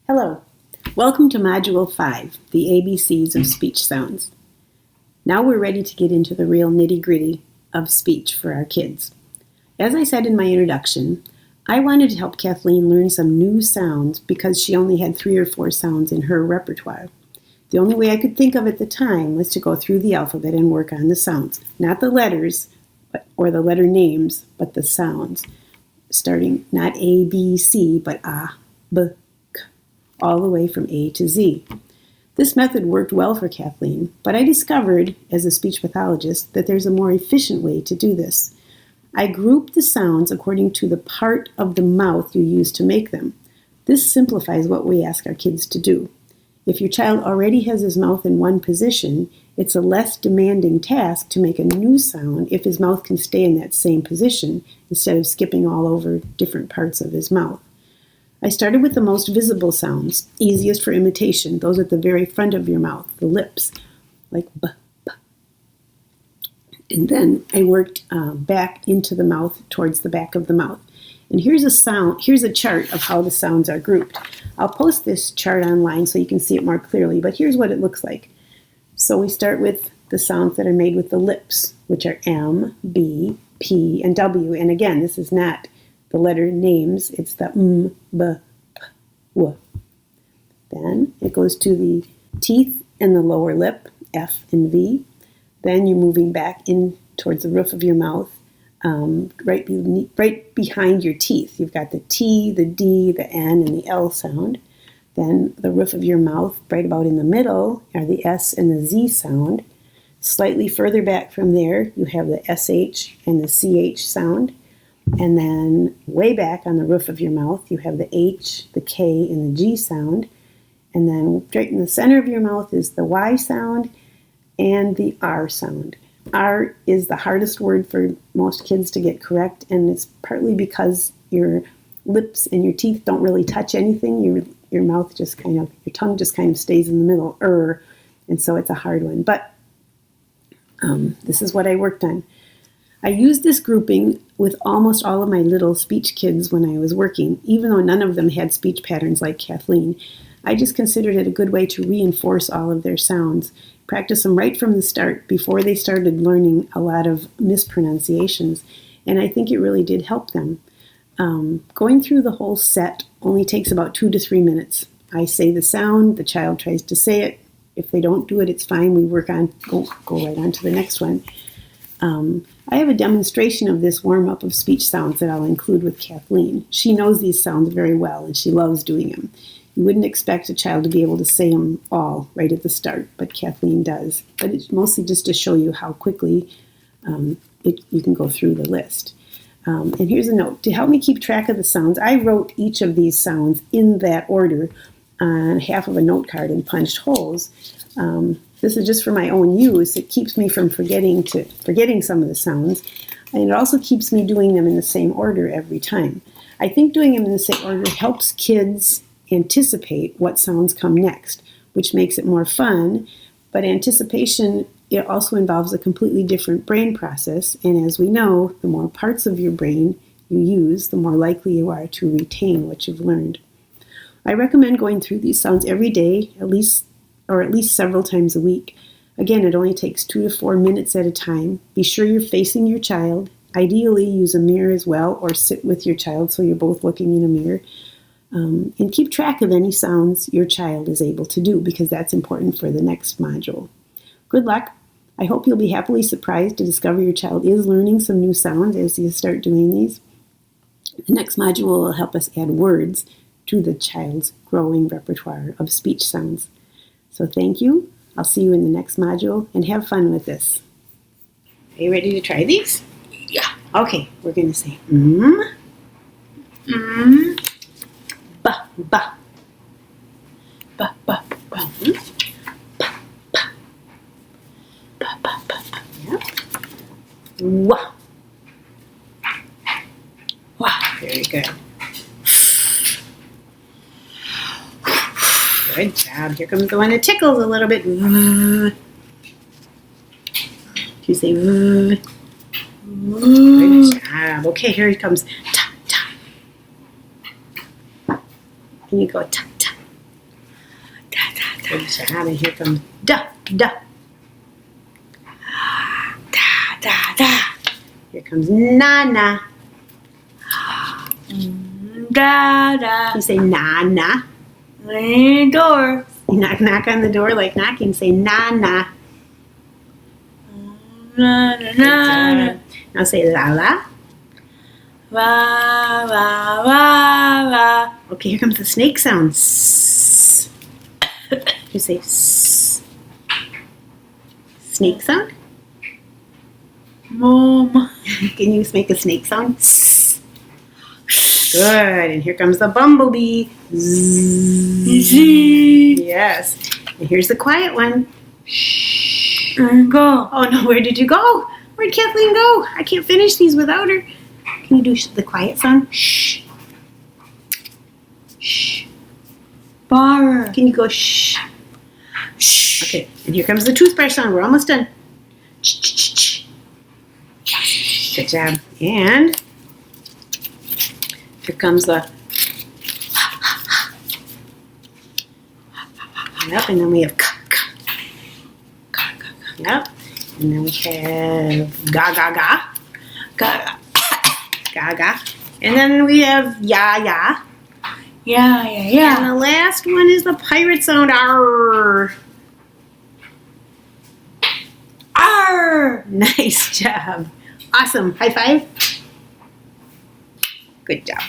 Hello, welcome to Module 5, the ABCs of Speech Sounds. Now we're ready to get into the real nitty-gritty of speech for our kids. As I said in my introduction, I wanted to help Kathleen learn some new sounds because she only had 3 or 4 sounds in her repertoire. The only way I could think of at the time was to go through the alphabet and work on the sounds, not the letters or the letter names, but the sounds, starting not A, B, C, but A, B, all the way from A to Z. This method worked well for Kathleen, but I discovered, as a speech pathologist, that there's a more efficient way to do this. I grouped the sounds according to the part of the mouth you use to make them. This simplifies what we ask our kids to do. If your child already has his mouth in one position, it's a less demanding task to make a new sound if his mouth can stay in that same position instead of skipping all over different parts of his mouth. I started with the most visible sounds, easiest for imitation, those at the very front of your mouth, the lips, like b, b. And then I worked back into the mouth towards the back of the mouth. And here's a chart of how the sounds are grouped. I'll post this chart online so you can see it more clearly, but here's what it looks like. So we start with the sounds that are made with the lips, which are M, B, P, and W. And again, this is not the letter names, it's the M, B, P, W. Then it goes to the teeth and the lower lip, F and V. Then you're moving back in towards the roof of your mouth, right behind your teeth. You've got the T, the D, the N, and the L sound. Then the roof of your mouth, right about in the middle, are the S and the Z sound. Slightly further back from there, you have the SH and the CH sound. And then way back on the roof of your mouth, you have the H, the K, and the G sound. And then right in the center of your mouth is the Y sound and the R sound. R is the hardest word for most kids to get correct, and it's partly because your lips and your teeth don't really touch anything. Your mouth just kind of, your tongue just kind of stays in the middle, and so it's a hard one. But this is what I worked on. I used this grouping with almost all of my little speech kids when I was working, even though none of them had speech patterns like Kathleen. I just considered it a good way to reinforce all of their sounds, practice them right from the start before they started learning a lot of mispronunciations, and I think it really did help them. Going through the whole set only takes about 2 to 3 minutes. I say the sound, the child tries to say it. If they don't do it, it's fine. We work on, go right on to the next one. I have a demonstration of this warm-up of speech sounds that I'll include with Kathleen. She knows these sounds very well, and she loves doing them. You wouldn't expect a child to be able to say them all right at the start, but Kathleen does. But it's mostly just to show you how quickly you can go through the list. And here's a note. To help me keep track of the sounds, I wrote each of these sounds in that order on half of a note card and punched holes. This is just for my own use. It keeps me from forgetting some of the sounds, and it also keeps me doing them in the same order every time. I think doing them in the same order helps kids anticipate what sounds come next, which makes it more fun, but anticipation, it also involves a completely different brain process, and as we know, the more parts of your brain you use, the more likely you are to retain what you've learned. I recommend going through these sounds every day, at least several times a week. Again, it only takes 2 to 4 minutes at a time. Be sure you're facing your child. Ideally, use a mirror as well, or sit with your child so you're both looking in a mirror. And keep track of any sounds your child is able to do, because that's important for the next module. Good luck. I hope you'll be happily surprised to discover your child is learning some new sounds as you start doing these. The next module will help us add words to the child's growing repertoire of speech sounds. So thank you. I'll see you in the next module, and have fun with this. Are you ready to try these? Yeah. Okay, we're going to say ba, ba, ba, ba, ba, ba, ba, ba, ba, ba, yeah. Wah. Wow, very good. Good job. Here comes the one that tickles a little bit. You say, good job. Okay, here it comes. Ta, ta. And you go, ta, ta. Good job. And here comes da, da. Da, da, da. Here comes na, na. Da, da. You say na, na. Door. You knock on the door like knocking. Say na, na. Na, na, Good na, na. job. Now say la, la. Ra, ra, ra, ra. Okay, here comes the snake sound. S. You say s. Snake sound? Mom. Can you make a snake sound? S. Good. And here comes the bumblebee. Z. Z. Yes. And here's the quiet one. Shh. And go. Oh no, where did you go? Where'd Kathleen go? I can't finish these without her. Can you do the quiet sound? Shh. Shh. Bar. Can you go shh? Shh. Okay, and here comes the toothbrush sound. We're almost done. Shh, shh, shh, shh. Good job. And here comes the. Yep, and then we have. Yep, and then we have ga ga ga. Ga. Gaga. And then we have ya ya. Yeah, yeah, And yeah. the last one is the pirate sound. Arr. Arr. Nice job. Awesome. High five. Good job.